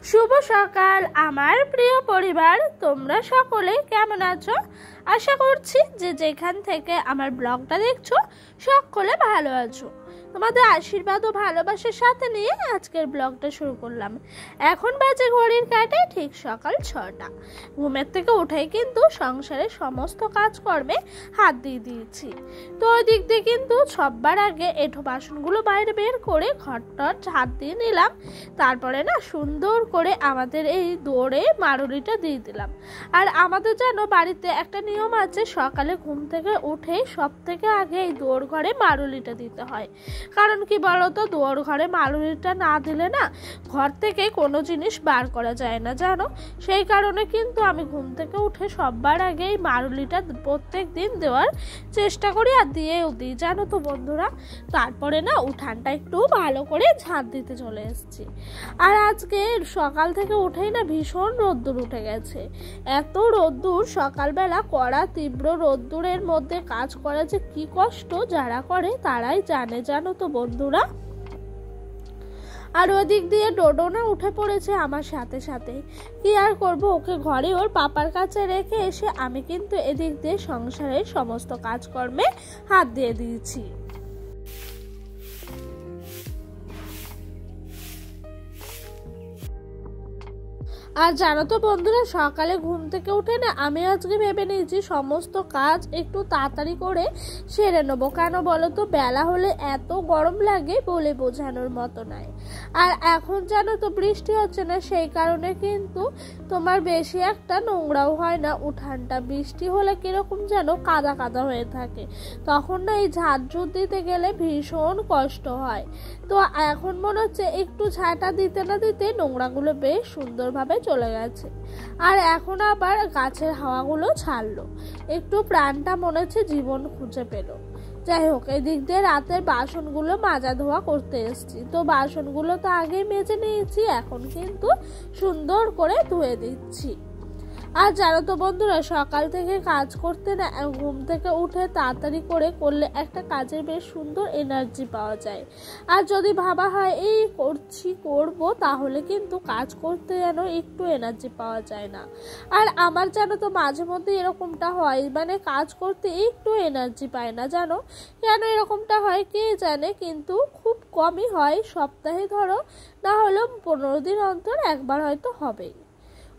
শুভ সকাল আমার প্রিয় পরিবার, তোমরা সকলে কেমন আছো? আশা করছি যে যেখান থেকে আমার ব্লগটা দেখছো সকলে ভালো আছো। তোমাদের আশীর্বাদ ও ভালোবাসার সাথে নিয়ে আজকের ব্লগটা শুরু করলাম। এখন বাজে ঘড়ির কাঁটায় ঠিক সকাল 6টা। ঘুমের থেকে উঠেই কিন্তু সংসারের সমস্ত কাজকর্মে হাত দিয়ে দিয়েছি। তো ওই দিক দিয়ে কিন্তু সববার আগে এঁঠো বাসনগুলো বাইরে বের করে ঘরটার ঝাঁট দিয়ে নিলাম। তারপরে না সুন্দর করে আমাদের এই দৌড়ে মারুলিটা দিয়ে দিলাম। আর আমাদের যেন বাড়িতে একটা নিয়ম আছে, সকালে ঘুম থেকে উঠে সব থেকে আগে এই দৌড় ঘরে মারুলিটা দিতে হয়। কারণ কি বলতো, দৌড় ঘরে মারুলিটা না দিলে না ঘর থেকে কোনো জিনিস বার করা যায় না জানো। সেই কারণে কিন্তু আমি ঘুম থেকে উঠে সববার আগে এই মারুলিটা প্রত্যেক দিন দেওয়ার চেষ্টা করি আর দিয়েও দিই জানো তো বন্ধুরা। তারপরে না উঠানটা একটু ভালো করে ঝাঁট দিতে চলে এসেছি। আর আজকে সকাল থেকে উঠেই না ভীষণ রোদ্দুর উঠে গেছে। এত রোদ্দুর সকালবেলা কড়া তীব্র রোদ্দুরের মধ্যে কাজ করা যে কি কষ্ট, যারা করে তারাই জানে জানো তো বন্ধুরা। আর ওদিক দিয়ে ডোডো না উঠে পড়েছে আমার সাথে সাথে। কি আর করব, ওকে ঘরে ওর পাপার কাছে রেখে এসে আমি কিন্তু এদিক দিয়ে সংসারের সমস্ত কাজকর্মে হাত দিয়ে দিয়েছি। আর জানো তো বন্ধুরা, সকালে ঘুম থেকে উঠে না আমি আজকে ভেবে নিয়েছি সমস্ত কাজ একটু তাড়াতাড়ি করে সেরে নেবো। কেন বলো তো, বেলা হলে এত গরম লাগে বলে বোঝানোর মতো নয়। আর এখন জানো তো বৃষ্টি হচ্ছে না, সেই কারণে কিন্তু তোমার বেশি একটা নোংরাও হয় না উঠানটা। বৃষ্টি হলে কিরকম যেন কাদা কাদা হয়ে থাকে, তখন না এই ঝাড়ঝুট দিতে গেলে ভীষণ কষ্ট হয়। তো এখন মনে হচ্ছে একটু ঝাঁটা দিতে না দিতে নোংরাগুলো বেশ সুন্দরভাবে চলে গেছে। আর এখন আবার গাছের হাওয়াগুলো ছাড়লো, একটু প্রাণটা মনে হচ্ছে জীবন খুঁজে পেল। যাই হোক, এদিক দিয়ে রাতের বাসনগুলো মাজা ধোয়া করতে এসেছি। তো বাসনগুলো তো আগেই মেজে নিয়েছি, এখন কিন্তু সুন্দর করে ধুয়ে দিচ্ছি। আর জানো তো বন্ধুরা, সকাল থেকে কাজ করতে না ঘুম থেকে উঠে তাড়াতাড়ি করে করলে একটা কাজের বেশ সুন্দর এনার্জি পাওয়া যায়। আর যদি ভাবা হয় এই করব তাহলে কিন্তু কাজ করতে যেন একটু এনার্জি পাওয়া যায় না। আর আমার জানো তো মাঝে মধ্যে এরকমটা হয়, মানে কাজ করতে একটু এনার্জি পায় না জানো। কেন এরকমটা হয় কে জানে, কিন্তু খুব কমই হয়। সপ্তাহে ধরো না হলেও 15 দিন অন্তর একবার হয়তো হবেই।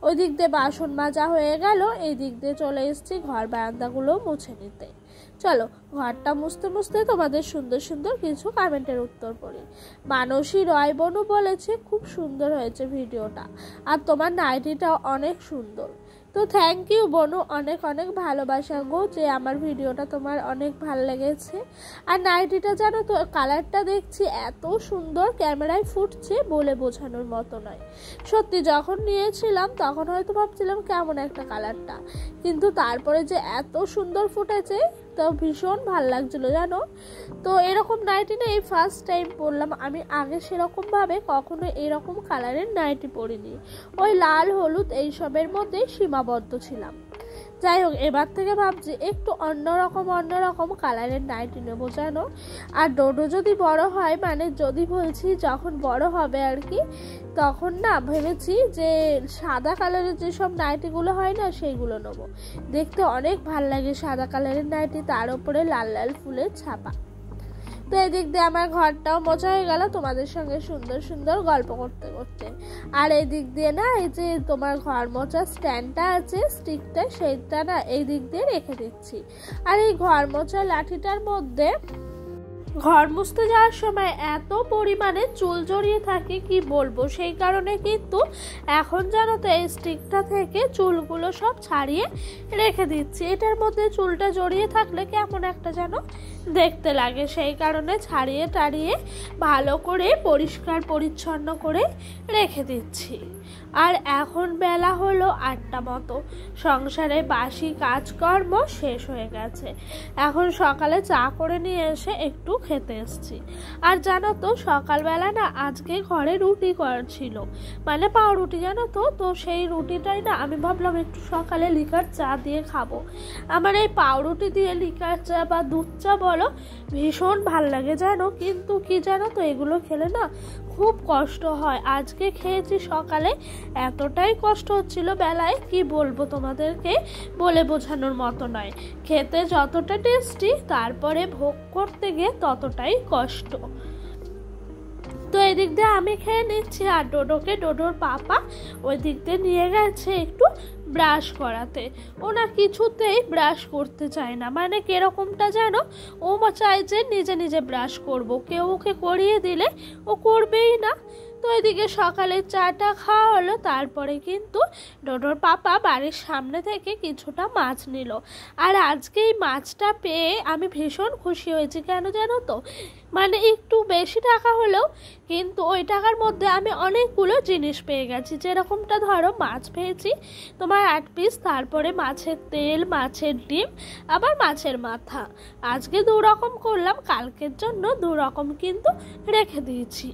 ওই দিক দিয়ে বাসন মাজা হয়ে গেল, এই দিক দিয়ে চলে এসেছি ঘর বারান্দাগুলো মুছে নিতে। চলো ঘরটা মুছতে মুছতে তোমাদের সুন্দর সুন্দর কিছু কমেন্টের উত্তর পড়ি। মানসী রয় বনু বলেছে খুব সুন্দর হয়েছে ভিডিওটা, আর তোমার নাইটিটাও অনেক সুন্দর। তো থ্যাংক ইউ বনু, অনেক অনেক ভালোবাসা গো, যে আমার ভিডিওটা তোমার অনেক ভালো লেগেছে। আর নাইটিটা জানো তো কালারটা দেখছি এত সুন্দর, ক্যামেরায় ফুটছে বলে বোঝানোর মতো নয়। সত্যি যখন নিয়েছিলাম তখন হয়তো ভাবছিলাম কেমন একটা কালারটা, কিন্তু তারপরে যে এত সুন্দর ফুটেছে তো ভীষণ ভালো লাগছিল জানো। তো এরকম নাইটি না এই ফার্স্ট টাইম পরলাম আমি, আগে সেরকম ভাবে কখনো এরকম কালারের নাইটি পরিনি। ওই লাল হলুদ এইসবের মধ্যে সীমাবদ্ধ ছিলাম। যাই হোক, এবার থেকে ভাবছি একটু অন্যরকম কালারের নাইটি নেবো জানো। আর ডোডো যদি বড় হয়, মানে যদি বলছি যখন বড় হবে আর কি, তখন না ভেবেছি যে সাদা কালারের যেসব নাইটিগুলো হয় না সেইগুলো নেবো। দেখতে অনেক ভাল লাগে সাদা কালারের নাইটি, তার উপরে লাল লাল ফুলের ছাপা। তো এদিক দিয়ে আমার ঘরটাও মোছা হয়ে গেল তোমাদের সঙ্গে সুন্দর সুন্দর গল্প করতে করতে। আর এই দিক দিয়ে না এই যে তোমার ঘর মোছা স্ট্যান্ডটা আছে স্টিকটা, সেইটা না এই দিক দিয়ে রেখে দিচ্ছি। আর এই ঘর মোছা লাঠিটার মধ্যে ঘর মুছতে যাওয়ার সময় এত পরিমাণে চুল জড়িয়ে থাকে কি বলবো, সেই কারণে কিন্তু এখন জানো তো এই স্টিকটা থেকে চুলগুলো সব ছাড়িয়ে রেখে দিচ্ছি। এটার মধ্যে চুলটা জড়িয়ে থাকলে কেমন একটা যেন দেখতে লাগে, সেই কারণে ছাড়িয়ে টাড়িয়ে ভালো করে পরিষ্কার পরিচ্ছন্ন করে রেখে দিচ্ছি। আর এখন বেলা হলো 8টা মতো, সংসারে বাসি কাজকর্ম শেষ হয়ে গেছে। এখন সকালে চা করে নিয়ে এসে একটু খেতে এসেছি। আর জানো তো সকালবেলা না আজকে ঘরে রুটি করা ছিল, মানে পাউরুটি জানো তো। তো সেই রুটিটাই না আমি ভাবলাম একটু সকালে লিকার চা দিয়ে খাবো। আমার এই পাউরুটি দিয়ে লিকার চা বা দুধ চা বলো ভীষণ ভাল লাগে জানো, কিন্তু কি জানো তো এগুলো খেলে না খুব কষ্ট হয়। আজকে খেয়েছি সকালে, এতটাই কষ্ট হচ্ছিল বেলায় কি বলবো তোমাদেরকে, বলে বোঝানোর মতো নয়। খেতে যতটা টেস্টি, তারপরে ভোগ করতে গিয়ে ততটাই কষ্ট। তো এই দিক দিয়ে আমি খেয়ে নিচ্ছি, আর ডোডোর পাপা ওই দিক দিয়ে নিয়ে গেছে একটু ব্রাশ করাতে। ও না কিছুতেই ব্রাশ করতে চায় না, মানে কিরকমটা যেন ও চায় যে নিজে নিজে ব্রাশ করব, কেউ ওকে করিয়ে দিলে ও করবেই না। তো এদিকে সকালে চাটা খাওয়া হলো, তারপরে কিন্তু ডোডোর পাপা বাড়ির সামনে থেকে কিছুটা মাছ নিল। আর আজকে এই মাছটা পেয়ে আমি ভীষণ খুশি হয়েছি। কেন জানো তো, মানে একটু বেশি টাকা হলেও কিন্তু ওই টাকার মধ্যে আমি অনেকগুলো জিনিস পেয়ে গেছি। যেরকমটা ধরো মাছ পেয়েছি তোমার 8 পিস, তারপরে মাছের তেল, মাছের ডিম, আবার মাছের মাথা। আজকে 2 রকম করলাম, কালকের জন্য 2 রকম কিন্তু রেখে দিয়েছি।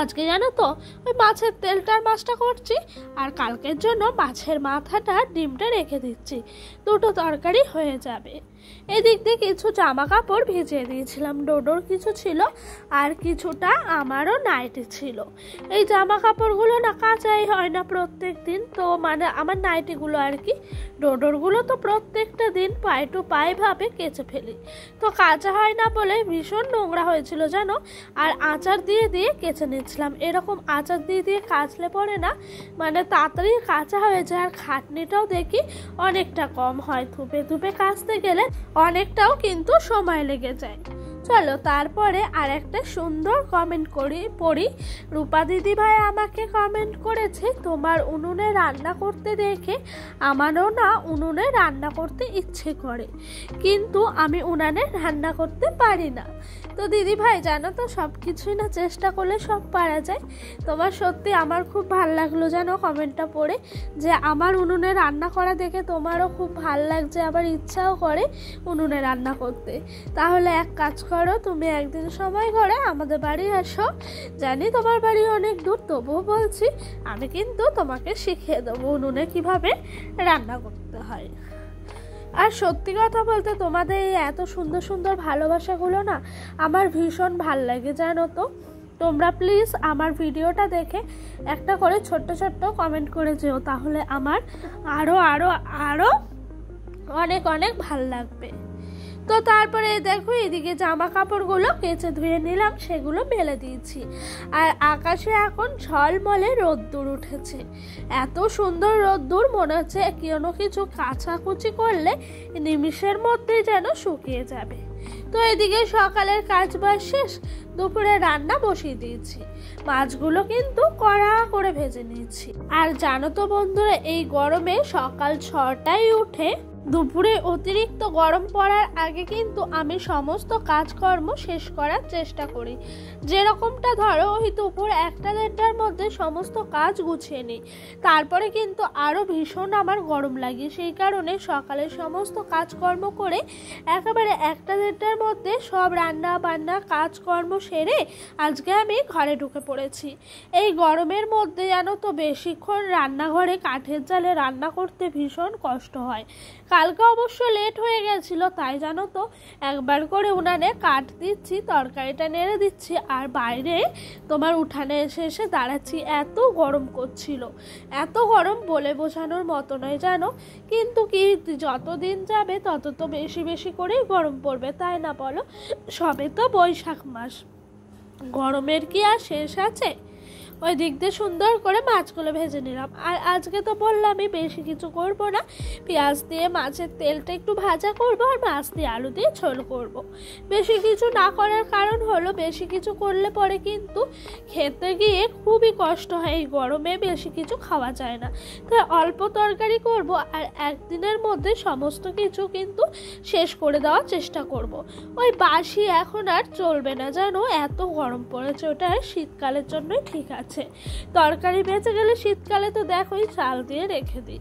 আজকে জানো তো ওই মাছের তেলটার মাছটা করছি, আর কালকের জন্য মাছের মাথাটা ডিমটা রেখে দিচ্ছি, 2টো তরকারি হয়ে যাবে। এদিক দিয়ে কিছু জামা কাপড় ভিজিয়ে দিয়েছিলাম, ডোডোর কিছু ছিল আর কিছুটা আমারও নাইটি ছিল। এই জামা কাপড়গুলো না কাচাই হয় না প্রত্যেক দিন, তো মানে আমার নাইটিগুলো আর কি, ডোডোরগুলো তো প্রত্যেকটা দিন পায়ে টু পায়ে ভাবে কেচে ফেলি, তো কাচা হয় না বলে ভীষণ নোংরা হয়েছিল জানো। আর আচার দিয়ে দিয়ে কেচে নিচ্ছিলাম, এরকম আচার দিয়ে দিয়ে কাচলে পরে না মানে তাড়াতাড়ি কাচা হয়ে যায়, আর খাটনিটাও দেখি অনেকটা কম হয়। ধুপে ধুপে কাচতে গেলে অনেকটাও কিন্তু সময় লেগে যায়। চলো তারপরে আর একটা সুন্দর কমেন্ট পড়ি। রূপা দিদি ভাই আমাকে কমেন্ট করেছে, তোমার উনুনে রান্না করতে দেখে আমারও না উনুনে রান্না করতে ইচ্ছে করে, কিন্তু আমি উনানে রান্না করতে পারি না। তো দিদি ভাই জানো তো, সব কিছুই না চেষ্টা করলে সব পারা যায়। তোমার সত্যি আমার খুব ভালো লাগলো জানো কমেন্টটা পড়ে, যে আমার উনুনে রান্না করা দেখে তোমারও খুব ভাল লাগছে, আবার ইচ্ছাও করে উনুনে রান্না করতে। তাহলে এক কাজ করো, তুমি একদিন সময় করে আমাদের বাড়ি আসো। জানি তোমার বাড়ি অনেক দূর, তবুও বলছি আমি কিন্তু তোমাকে শিখিয়ে দেবো উনুনে কিভাবে রান্না করতে হয়। আর সত্যি কথা বলতে তোমাদের এই এত সুন্দর সুন্দর ভালোবাসাগুলো না আমার ভীষণ ভাল লাগে জানো তো। তোমরা প্লিজ আমার ভিডিওটা দেখে একটা করে ছোট্ট ছোট্ট কমেন্ট করে যেও, তাহলে আমার আরও আরও আরও অনেক অনেক ভাল লাগবে। তো তারপরে দেখো এদিকে জামা কাপড়গুলো কেচে ধুয়ে নিলাম, সেগুলো মেলে দিয়েছি। আর আকাশে এখন ঝলমলে রোদ্দুর উঠেছে, এত সুন্দর রোদ্দুর, মনে হচ্ছে কোনো কিছু কাচাকুচি করলে নিমিষের মধ্যে যেন শুকিয়ে যাবে। তো এদিকে সকালের কাজ বাজ শেষ, দুপুরে রান্না বসিয়ে দিয়েছি। মাছগুলো কিন্তু কড়া করে ভেজে নিয়েছি। আর জানো তো বন্ধুরা, এই গরমে সকাল 6টায় উঠে দুপুরে অতিরিক্ত গরম পড়ার আগে কিন্তু আমি সমস্ত কাজকর্ম শেষ করার চেষ্টা করি। যেরকমটা ধরো ওই দুপুর 1টা-1:30টার মধ্যে সমস্ত কাজ গুছিয়ে নিই, তারপরে কিন্তু আরও ভীষণ আমার গরম লাগে। সেই কারণে সকালে সমস্ত কাজকর্ম করে একেবারে 1টা-1:30টার মধ্যে সব রান্না বান্না কাজকর্ম সেরে আজকে আমি ঘরে ঢুকে পড়েছি। এই গরমের মধ্যে জানো তো বেশিক্ষণ রান্নাঘরে কাঠের জালে রান্না করতে ভীষণ কষ্ট হয়। কালকে অবশ্য লেট হয়ে গেছিলো, তাই জানো তো একবার করে উনানে কাঠ দিচ্ছি, তরকারিটা নেড়ে দিচ্ছি, আর বাইরে তোমার উঠানে এসে এসে দাঁড়াচ্ছি। এত গরম করছিল, এত গরম বলে বোঝানোর মতো নয় জানো। কিন্তু কি যত দিন যাবে তত তো বেশি বেশি করেই গরম পড়বে, তাই না বলো? সবে তো বৈশাখ মাস, গরমের কি আর শেষ আছে? ওই দিক দিয়ে সুন্দর করে মাছগুলো ভেজে নিলাম। আর আজকে তো বললামই বেশি কিছু করব না, পেঁয়াজ দিয়ে মাছের তেলটা একটু ভাজা করব, আর মাছ দিয়ে আলু দিয়ে ঝোল করব। বেশি কিছু না করার কারণ হলো, বেশি কিছু করলে পরে কিন্তু খেতে গিয়ে খুবই কষ্ট হয়, এই গরমে বেশি কিছু খাওয়া যায় না। তাই অল্প তরকারি করব, আর একদিনের মধ্যে সমস্ত কিছু কিন্তু শেষ করে দেওয়ার চেষ্টা করব। ওই বাসি এখন আর চলবে না জানো, এত গরম পড়েছে। ওটা শীতকালের জন্যই ঠিক আছে। তরকারি বেঁচে গেলে শীতকালে তো দেখোই চাল দিয়ে রেখে দিই।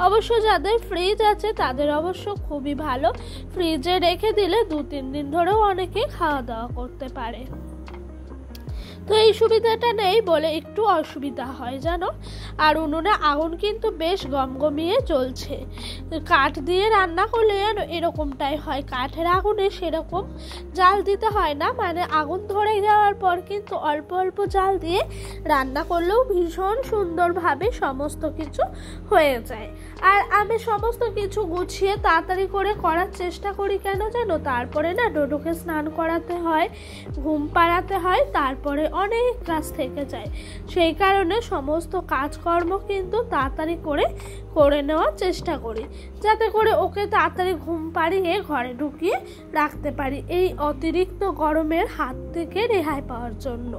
অবশ্য যাদের ফ্রিজ আছে তাদের অবশ্য খুবই ভালো, ফ্রিজে রেখে দিলে 2-3 দিন ধরেও অনেকে খাওয়া দাওয়া করতে পারে। তো এই সুবিধাটা নেই বলে একটু অসুবিধা হয় জানো। আর উনুনে আগুন কিন্তু বেশ গমগমিয়ে জ্বলছে। কাঠ দিয়ে রান্না করলে যেন এরকমটাই হয়, কাঠের আগুনে সেরকম জাল দিতে হয় না, মানে আগুন ধরে যাওয়ার পর কিন্তু অল্প অল্প জাল দিয়ে রান্না করলেও ভীষণ সুন্দরভাবে সমস্ত কিছু হয়ে যায়। আর আমি সমস্ত কিছু গুছিয়ে তাড়াতাড়ি করে করার চেষ্টা করি, কেন জানো, তারপরে না ডোডোকে স্নান করাতে হয়, ঘুম পাড়াতে হয়, তারপরে অনেক কাজ থেকে যায়। সেই কারণে সমস্ত কাজকর্ম কিন্তু তাড়াতাড়ি করে নেওয়ার চেষ্টা করি, যাতে করে ওকে তাড়াতাড়ি ঘুম পাড়িয়ে ঘরে ঢুকিয়ে রাখতে পারি, এই অতিরিক্ত গরমের হাত থেকে রেহাই পাওয়ার জন্য।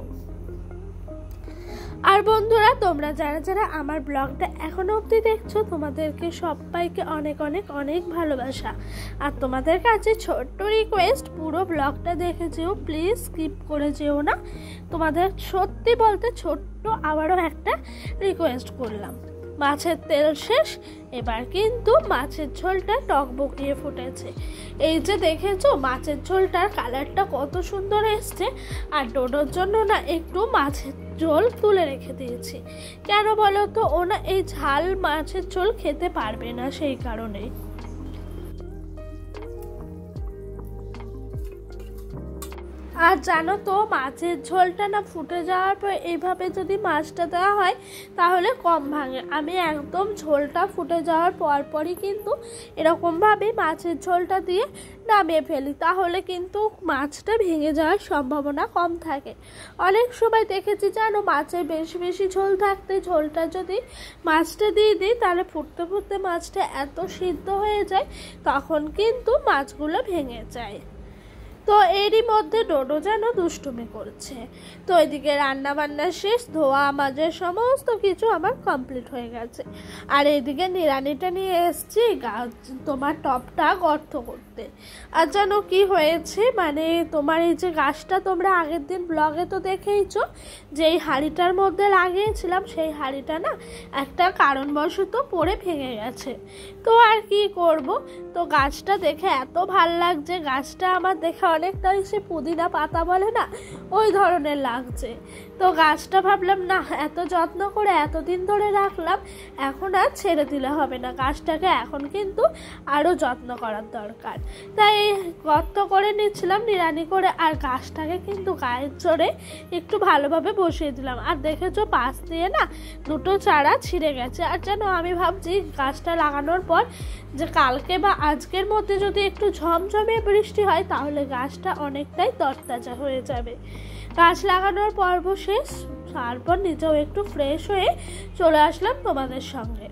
আর বন্ধুরা, তোমরা যারা যারা আমার ব্লগটা এখনো অবধি দেখছো, তোমাদেরকে সবাইকে অনেক অনেক অনেক ভালোবাসা। আর তোমাদের কাছে ছোট্ট রিকোয়েস্ট, পুরো ব্লগটা দেখে যেও, প্লিজ স্কিপ করে যেও না। তোমাদের সত্যি বলতে ছোট্ট আবারও একটা রিকোয়েস্ট করলাম। মাছের তেল শেষ, এবার কিন্তু মাছের ঝোলটা টকবকিয়ে ফুটেছে। এই যে দেখেছো মাছের ঝোলটার কালারটা কত সুন্দর এসছে। আর ডোডোর জন্য না একটু মাছের ঝোল তুলে রেখে দিয়েছি, কেন বলো তো, ও না এই ঝাল মাছের ঝোল খেতে পারবে না, সেই কারণেই। আর জানো তো, মাছের ঝোলটা না ফুটে যাওয়ার পর এইভাবে যদি মাছটা দেওয়া হয় তাহলে কম ভাঙে। আমি একদম ঝোলটা ফুটে যাওয়ার পরই কিন্তু এরকমভাবে মাছের ঝোলটা দিয়ে নামিয়ে ফেলি, তাহলে কিন্তু মাছটা ভেঙে যাওয়ার সম্ভাবনা কম থাকে। অনেক সময় দেখেছি জানো, মাছের বেশি বেশি ঝোল থাকতে ঝোলটা যদি মাছটা দিয়ে দিই, তাহলে ফুটতে ফুটতে মাছটা এত সিদ্ধ হয়ে যায়, তখন কিন্তু মাছগুলো ভেঙে যায়। তো এরই মধ্যে ডোডো যেন দুষ্টুমি করছে। তো এদিকে রান্না বান্না শেষ, ধোয়া মাজার সমস্ত কিছু আমার কমপ্লিট হয়ে গেছে। আর এদিকে নিড়ানিটা নিয়ে এসছি তোমার টপটা গর্ত করতে। আর জানো কি হয়েছে, মানে তোমার এই যে গাছটা তোমরা আগের দিন ব্লগে তো দেখেইছো, যেই হাঁড়িটার মধ্যে লাগিয়েছিলাম, সেই হাঁড়িটা না একটা কারণবশত পড়ে ভেঙে গেছে। তো আর কি করব, তো গাছটা দেখে এত ভাল লাগছে, গাছটা আমার দেখে অনেকটা সে পুদিনা পাতা বলে না, ওই ধরনের লাগছে। তো গাছটা ভাবলাম না, এত যত্ন করে এতদিন ধরে রাখলাম, এখন আর ছেড়ে দিলে হবে না, গাছটাকে এখন কিন্তু আরও যত্ন করার দরকার। তাই গর্ত করে নিচ্ছিলাম নিড়ানি করে, আর গাছটাকে কিন্তু গায়ের জোরে একটু ভালোভাবে বসিয়ে দিলাম। আর দেখেছো পাশ দিয়ে না দুটো চারা ছিঁড়ে গেছে। আর যেন আমি ভাবছি গাছটা লাগানোর পর যে কালকে বা আজকের মধ্যে যদি একটু ঝমঝমে বৃষ্টি হয়, তাহলে গাছটা অনেকটাই তরতাজা হয়ে যাবে। গাছ লাগানোর পর্ব শেষ, তারপর নিজেও একটু ফ্রেশ হয়ে চলে আসলাম তোমাদের সঙ্গে।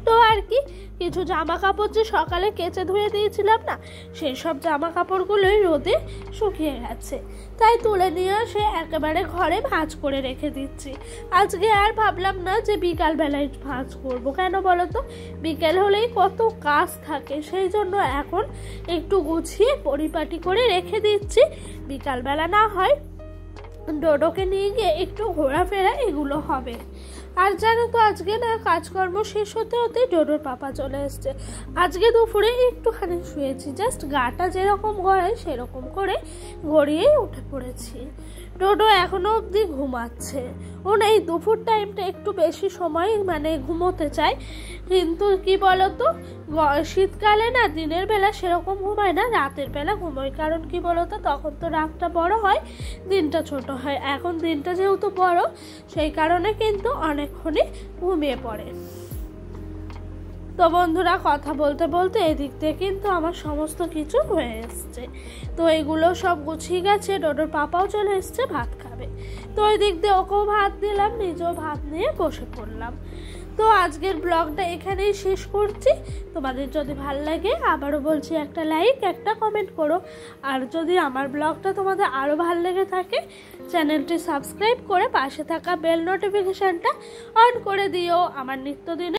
তো আর কি, কিছু জামা কাপড় যে সকালে কেচে ধুয়ে দিয়েছিলাম না, সেই সব জামা কাপড়গুলোই রোদে শুকিয়ে গেছে, তাই তুলে নিয়ে এসে একেবারে ঘরে ভাঁজ করে রেখে দিচ্ছি। আজকে আর ভাবলাম না যে বিকালবেলায় ভাঁজ করবো, কেন বলো তো, বিকেল হলেই কত কাজ থাকে, সেই জন্য এখন একটু গুছিয়ে পরিপাটি করে রেখে দিচ্ছি। বিকালবেলা না হয় ডোডোকে নিয়ে গিয়ে একটু ঘোরাফেরা এগুলো হবে। আর জানো তো, আজকে না কাজকর্ম শেষ হতে হতে ডোডোর পাপা চলে এসছে। আজকে দুপুরে একটুখানি শুয়েছি, জাস্ট গাটা যেরকম গড়ায় সেরকম করে গড়িয়েই উঠে পড়েছি। ডোডো এখনো অবধি ঘুমাচ্ছে। ও না এই দুপুর টাইমটা একটু বেশি সময় মানে ঘুমোতে চায়, কিন্তু কি বলতো, শীতকালে না দিনের বেলা সেরকম ঘুমায় না, রাতের বেলা ঘুমোয়। কারণ কি বলতো, তখন তো রাতটা বড় হয়, দিনটা ছোট হয়। এখন দিনটা যেহেতু বড়, সেই কারণে কিন্তু অনেকক্ষণই ঘুমিয়ে পড়ে। তো বন্ধুরা, কথা বলতে বলতে এদিক দিয়ে কিন্তু আমার সমস্ত কিছু হয়ে এসছে। তো এগুলো সব গুছিয়ে গেছে, ডোডোর পাপাও চলে এসছে ভাত খাবে। তো ওই দিক দিয়ে ওকেও ভাত দিলাম, নিজেও ভাত নিয়ে বসে পড়লাম। তো আজকের ব্লগটা এখানেই শেষ করছি। তোমাদের যদি ভালো লাগে, আবারও বলছি, একটা লাইক একটা কমেন্ট করো। আর যদি আমার ব্লগটা তোমাদের আরও ভালো লেগে থাকে, চ্যানেলটি সাবস্ক্রাইব করে পাশে থাকা বেল নোটিফিকেশানটা অন করে দিও আমার নিত্যদিনের